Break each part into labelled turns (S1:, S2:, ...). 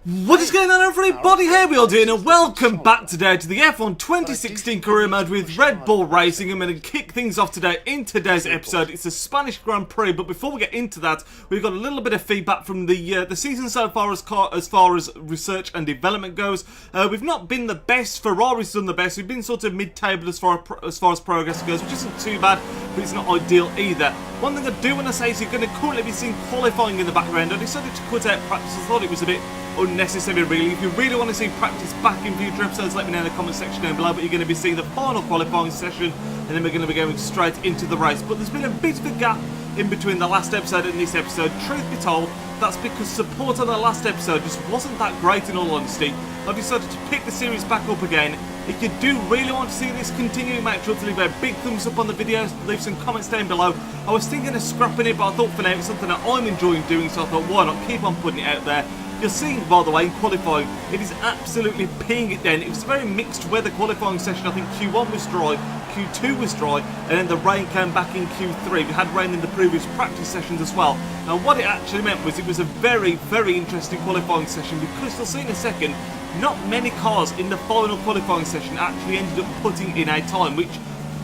S1: What is going on, everybody? How we all doing? And welcome back today to the F1 2016 career mode with Red Bull Racing. I'm going to kick things off today in today's episode. It's the Spanish Grand Prix, but before we get into that, we've got a little bit of feedback from the season so far as far as research and development goes. We've not been the best. Ferrari's done the best. We've been sort of mid-table as far as progress goes, which isn't too bad, but it's not ideal either. One thing I do want to say is you're going to currently be seeing qualifying in the background. I decided to cut out practice. I thought it was a bit unnecessary, really. If you really want to see practice back in future episodes, let me know in the comment section down below. But you're going to be seeing the final qualifying session, and then we're going to be going straight into the race. But there's been a bit of a gap in between the last episode and this episode. Truth be told, that's because support on the last episode just wasn't that great, in all honesty. I've decided to pick the series back up again. If you do really want to see this continue, make sure to leave a big thumbs up on the videos, leave some comments down below. I was thinking of scrapping it, but I thought for now it's something that I'm enjoying doing, so I thought why not keep on putting it out there. You're seeing, by the way, in qualifying, it is absolutely peeing it down. It was a very mixed weather qualifying session. I think Q1 was dry, Q2 was dry, and then the rain came back in Q3. We had rain in the previous practice sessions as well. And what it actually meant was it was a very, very interesting qualifying session, because you'll see in a second, not many cars in the final qualifying session actually ended up putting in a time, which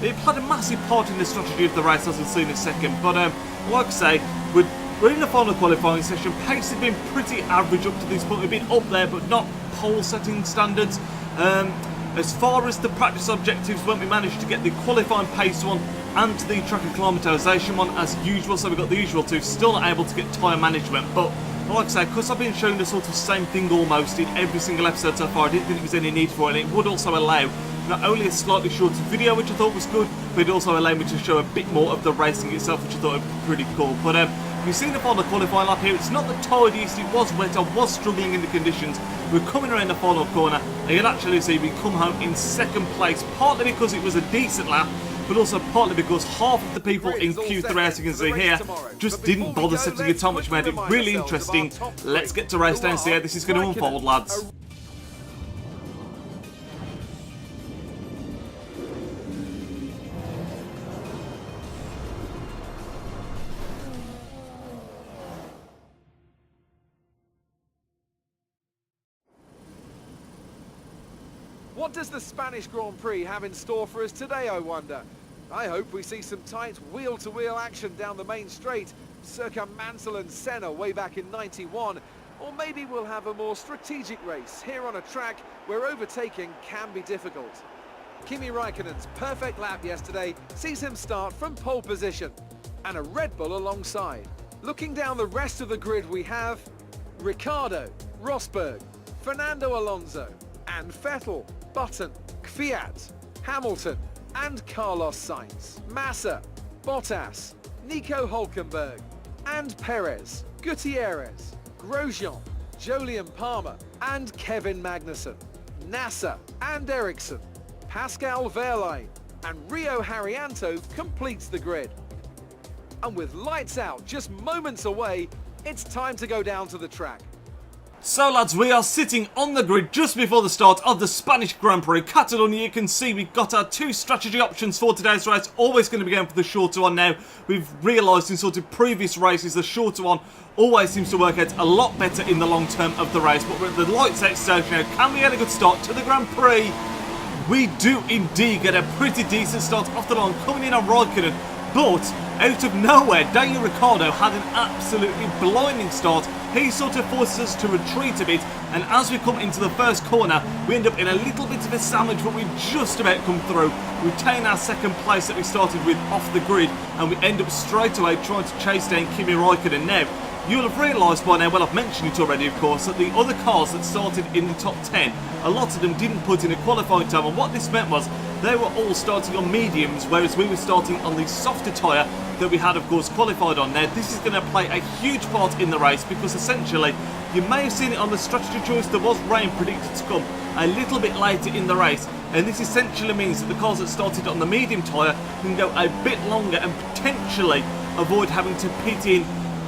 S1: it played a massive part in the strategy of the race, as we'll see in a second. But like I say, we're in the final qualifying session. Pace has been pretty average up to this point. We've been up there, but not pole setting standards. As far as the practice objectives went, we managed to get the qualifying pace one and the track acclimatisation one as usual. So we got the usual two, still not able to get tyre management. But like I say, because I've been showing the sort of same thing almost in every single episode so far, I didn't think there was any need for it. And it would also allow not only a slightly shorter video, which I thought was good, but it also allowed me to show a bit more of the racing itself, which I thought would be pretty cool. But you've seen the final qualifying lap here. It's not the tidiest, it was wet, I was struggling in the conditions. We're coming around the final corner, and you'll actually see we come home in second place, partly because it was a decent lap, but also partly because half of the people in Q3, as you can see here, just didn't bother setting a time, which made it really interesting. Let's get to race day and see how this is going to unfold, lads.
S2: What does the Spanish Grand Prix have in store for us today, I wonder? I hope we see some tight wheel-to-wheel action down the main straight, circa Mansell and Senna way back in '91, or maybe we'll have a more strategic race here on a track where overtaking can be difficult. Kimi Raikkonen's perfect lap yesterday sees him start from pole position, and a Red Bull alongside. Looking down the rest of the grid, we have Ricciardo, Rosberg, Fernando Alonso, and Vettel, Button, Kvyat, Hamilton, and Carlos Sainz, Massa, Bottas, Nico Hülkenberg, and Perez, Gutierrez, Grosjean, Jolyon Palmer, and Kevin Magnussen, Nasser and Ericsson, Pascal Wehrlein, and Rio Haryanto completes the grid. And with lights out just moments away, it's time to go down to the track.
S1: So lads, we are sitting on the grid just before the start of the Spanish Grand Prix Catalonia. You can see we've got our two strategy options for today's race. Always going to be going for the shorter one now. We've realised in sort of previous races the shorter one always seems to work out a lot better in the long term of the race. But we're at the lights out stage now. Can we get a good start to the Grand Prix? We do indeed get a pretty decent start off the line, coming in on Raikkonen. But out of nowhere, Daniel Ricciardo had an absolutely blinding start. He sort of forces us to retreat a bit, and as we come into the first corner, we end up in a little bit of a sandwich, but we just about come through. We retain our second place that we started with off the grid, and we end up straight away trying to chase down Kimi Raikkonen. Now, you'll have realised by now, well, I've mentioned it already, of course, that the other cars that started in the top 10, a lot of them didn't put in a qualifying time, and what this meant was they were all starting on mediums, whereas we were starting on the softer tyre that we had, of course, qualified on. Now, this is going to play a huge part in the race, because essentially, you may have seen it on the strategy choice, there was rain predicted to come a little bit later in the race, and this essentially means that the cars that started on the medium tyre can go a bit longer and potentially avoid having to pit in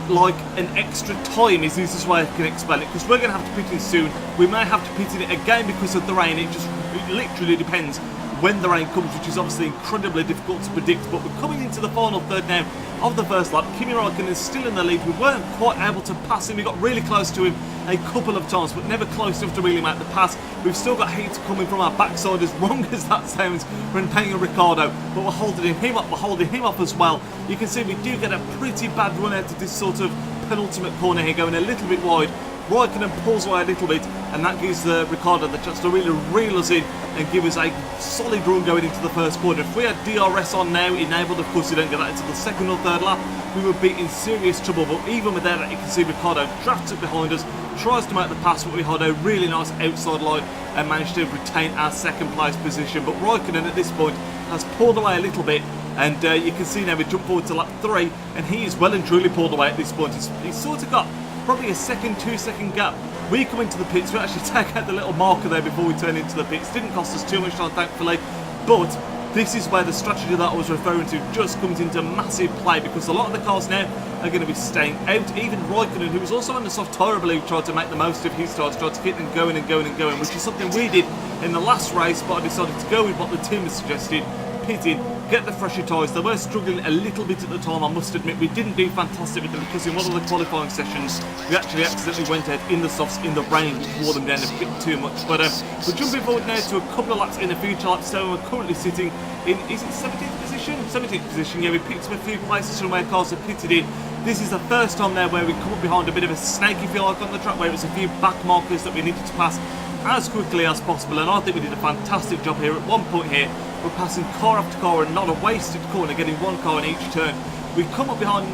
S1: like an extra time, is the easiest way I can explain it, because we're going to have to pit in soon. We may have to pit in it again because of the rain. It literally depends when the rain comes, which is obviously incredibly difficult to predict. But we're coming into the final third now of the first lap. Kimi Raikkonen is still in the lead. We weren't quite able to pass him. We got really close to him a couple of times, but never close enough to really make the pass. We've still got heat coming from our backside, as wrong as that sounds, when paying Ricciardo, but we're holding him up. We're holding him up as well. You can see we do get a pretty bad run out of this sort of penultimate corner here, going a little bit wide. Raikkonen pulls away a little bit, and that gives Ricciardo the chance to really reel us in and give us a solid run going into the first corner. If we had DRS on now enabled, of course we don't get that until the second or third lap, we would be in serious trouble. But even with that, you can see Ricciardo drafts up behind us, tries to make the pass, but we had a really nice outside line and managed to retain our second place position. But Raikkonen at this point has pulled away a little bit, and you can see now we jump forward to lap 3, and he is well and truly pulled away at this point. He's sort of got probably a 2-second gap. We come into the pits, we actually take out the little marker there before we turn into the pits. Didn't cost us too much time, thankfully, but this is where the strategy that I was referring to just comes into massive play, because a lot of the cars now are going to be staying out. Even Raikkonen, who was also on the soft tyre, I believe, tried to make the most of his tyres, tried to get them going and going and going, which is something we did in the last race, but I decided to go with what the team has suggested. Pit in, get the fresher tyres. They were struggling a little bit at the time, I must admit. We didn't do fantastic with them, because in one of the qualifying sessions we actually accidentally went out in the softs in the rain, which wore them down a bit too much. But we're jumping forward now to a couple of laps in, a future laps, so we're currently sitting in, is it 17th position? 17th position, yeah. We picked up a few places from where cars have pitted in. This is the first time there where we come up behind a bit of a snake, if you like, on the track, where it was a few back markers that we needed to pass as quickly as possible, and I think we did a fantastic job here. At one point here, we're passing car after car and not a wasted corner, getting one car in each turn. We come up behind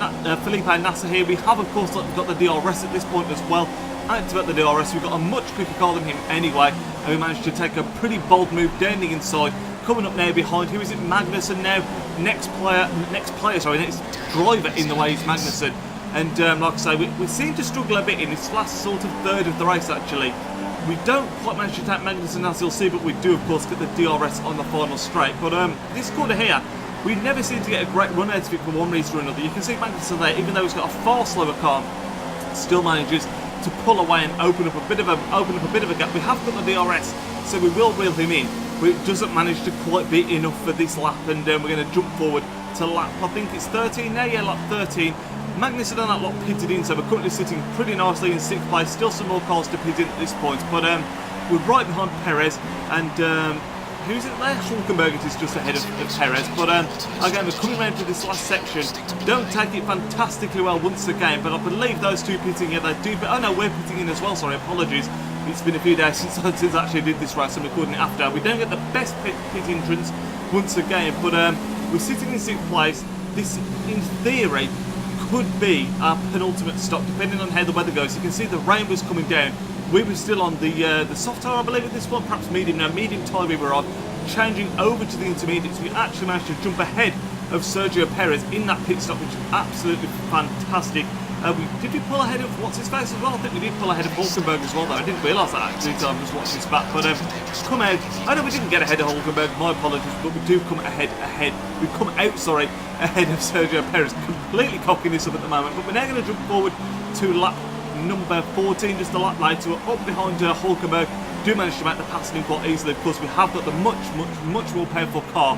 S1: Felipe Nasser here. We have, of course, got the DRS at this point as well. Activate the DRS. We've got a much quicker car than him anyway, and we managed to take a pretty bold move down the inside. Coming up now behind, who is it? Magnussen now. Next driver in the way is Magnussen. And like I say, we seem to struggle a bit in this last sort of third of the race, actually. We don't quite manage to take Magnussen, as you'll see, but we do, of course, get the DRS on the final straight. But this corner here, we never seem to get a great run out of it for one reason or another. You can see Magnussen there, even though he's got a far slower car, still manages to pull away and open up a bit of a gap. We have got the DRS, so we will reel him in, but it doesn't manage to quite be enough for this lap, and we're going to jump forward to lap, I think it's 13 now, yeah, lap 13. Magnussen and that lot pitted in, so we're currently sitting pretty nicely in 6th place. Still some more cars to pit in at this point, but we're right behind Perez, and who's it there? Hulkenberg is just ahead of Perez. But again, we're coming around to this last section. Don't take it fantastically well once again, but I believe those two pitting here, they do. But oh no, we're pitting in as well. Sorry, apologies. It's been a few days since I actually did this race. I'm recording it after. We don't get the best pit entrance once again, but we're sitting in 6th place. This, in theory, could be our penultimate stop, depending on how the weather goes. You can see the rain was coming down. We were still on the soft tyre, I believe, at this point, perhaps medium. No, medium tyre we were on. Changing over to the intermediates, we actually managed to jump ahead of Sergio Perez in that pit stop, which is absolutely fantastic. Did we pull ahead of what's his face as well? I think we did pull ahead of Hulkenberg as well, though. I didn't realise that actually until I was watching this back. But come out. I know we didn't get ahead of Hulkenberg, my apologies, but we do come ahead. We come out, sorry, ahead of Sergio Perez. Completely cocking this up at the moment. But we're now going to jump forward to lap number 14, just a lap later. We're up behind Hulkenberg. Do manage to make the passing in quite easily. Of course, we have got the much more powerful car.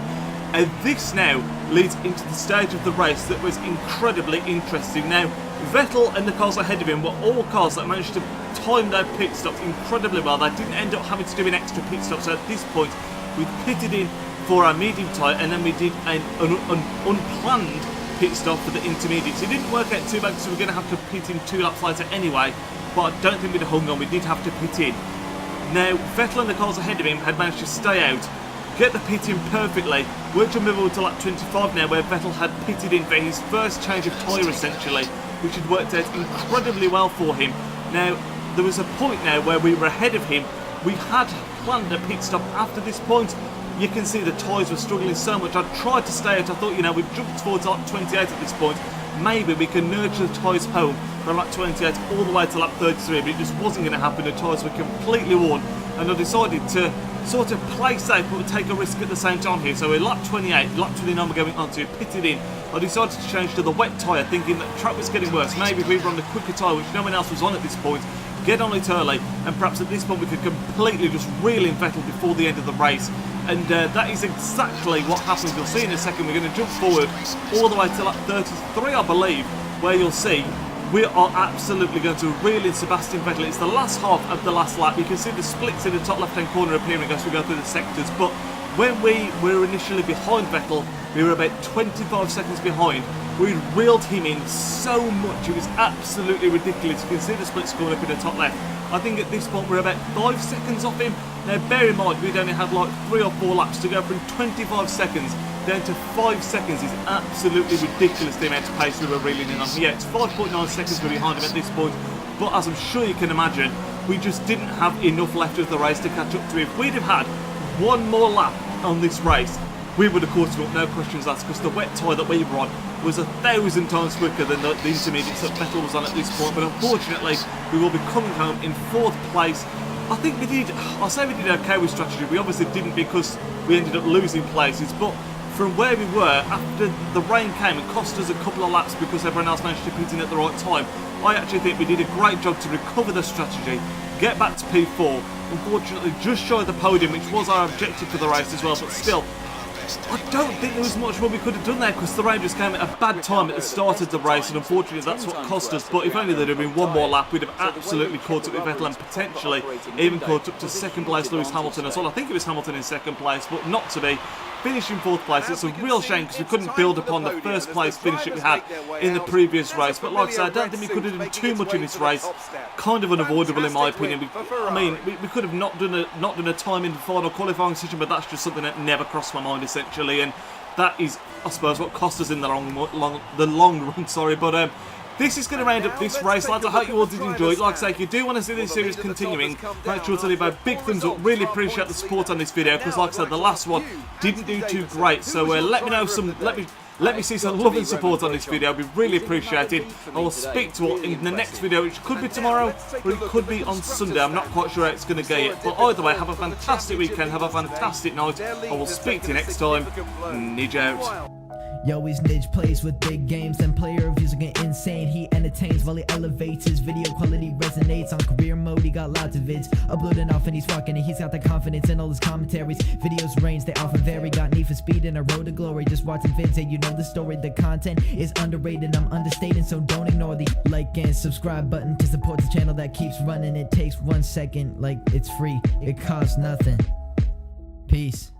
S1: And this now leads into the stage of the race that was incredibly interesting. Now, Vettel and the cars ahead of him were all cars that managed to time their pit stops incredibly well. They didn't end up having to do an extra pit stop, so at this point we pitted in for our medium tyre, and then we did an unplanned pit stop for the intermediates. It didn't work out too bad, so we're going to have to pit in 2 laps later anyway, but I don't think we'd have hung on. We did have to pit in. Now, Vettel and the cars ahead of him had managed to stay out, get the pit in perfectly. We're jumping over to lap 25 now, where Vettel had pitted in for his first change of tyre, essentially, which had worked out incredibly well for him. Now, there was a point now where we were ahead of him. We had planned a pit stop after this point. You can see the tyres were struggling so much. I tried to stay out. I thought, you know, we've jumped towards lap 28 at this point. Maybe we can nurture the tyres home from lap 28 all the way to lap 33, but it just wasn't going to happen. The tyres were completely worn, and I decided to sort of play safe but take a risk at the same time here. So we're lap 28, lap 29 we're going on to, pitted in. I decided to change to the wet tyre, thinking that the track was getting worse. Maybe if we were on the quicker tyre, which no one else was on at this point, get on it early, and perhaps at this point we could completely just reel in Vettel before the end of the race. And that is exactly what happens. You'll see in a second. We're going to jump forward all the way to like 33, I believe, where you'll see we are absolutely going to reel in Sebastian Vettel. It's the last half of the last lap. You can see the splits in the top left-hand corner appearing as we go through the sectors. But when we were initially behind Vettel, we were about 25 seconds behind. We reeled him in so much. It was absolutely ridiculous. You can see the splits going up in the top left. I think at this point we're about 5 seconds off him. Now bear in mind we'd only had like 3 or 4 laps to go. From 25 seconds down to 5 seconds is absolutely ridiculous, the amount of pace we were reeling in on. Yeah, it's 5.9 seconds we're behind him at this point, but as I'm sure you can imagine, we just didn't have enough left of the race to catch up to him. If we'd have had one more lap on this race, we would have caught him up, no questions asked, because the wet tyre that we were on was 1,000 times quicker than the intermediates that Vettel was on at this point. But unfortunately, we will be coming home in 4th place. I think we did, I'll say we did okay with strategy. We obviously didn't because we ended up losing places, but from where we were, after the rain came and cost us a couple of laps because everyone else managed to pit in at the right time, I actually think we did a great job to recover the strategy, get back to P4, unfortunately just shy of the podium, which was our objective for the race as well, but still, I don't think there was much more we could have done there because the rain just came at a bad time at the start of the race, and unfortunately that's what cost us. But if only there'd have been one more lap, we'd have absolutely caught up with Vettel and potentially even caught up to 2nd place Lewis Hamilton as well. I think it was Hamilton in 2nd place, but not to be. Finishing 4th place, it's a real shame because we couldn't build upon the 1st place finish that we had in the previous race. But like I said, I don't think we could have done too much in this race. Kind of unavoidable in my opinion. We could have not done a time in the final qualifying session, but that's just something that never crossed my mind essentially, and that is, I suppose, what cost us in the long run. Sorry, but this is going to round up this race, lads. I hope you all did enjoy it. Like I say, if you do want to see this series continuing, make sure to leave a big thumbs up. Really appreciate the support on this video because, like I said, the last one didn't do too great. So let me know let me see some love and support on this video. It'd be really appreciated. I will speak to you all in the next video, which could be tomorrow or it could be on Sunday. I'm not quite sure how it's going to go yet. But either way, have a fantastic weekend. Have a fantastic night. I will speak to you next time. Nidge out.
S3: Yo, he's Nidge, plays with big games and player reviews are getting insane. He entertains while he elevates, his video quality resonates. On career mode, he got lots of vids uploading off and he's rocking it. He's got the confidence in all his commentaries. Videos range, they often vary. Got Need for Speed and a road to glory. Just watching vids and you know the story. The content is underrated, I'm understating, so don't ignore the like and subscribe button to support the channel that keeps running. It takes 1 second, like it's free, it costs nothing. Peace.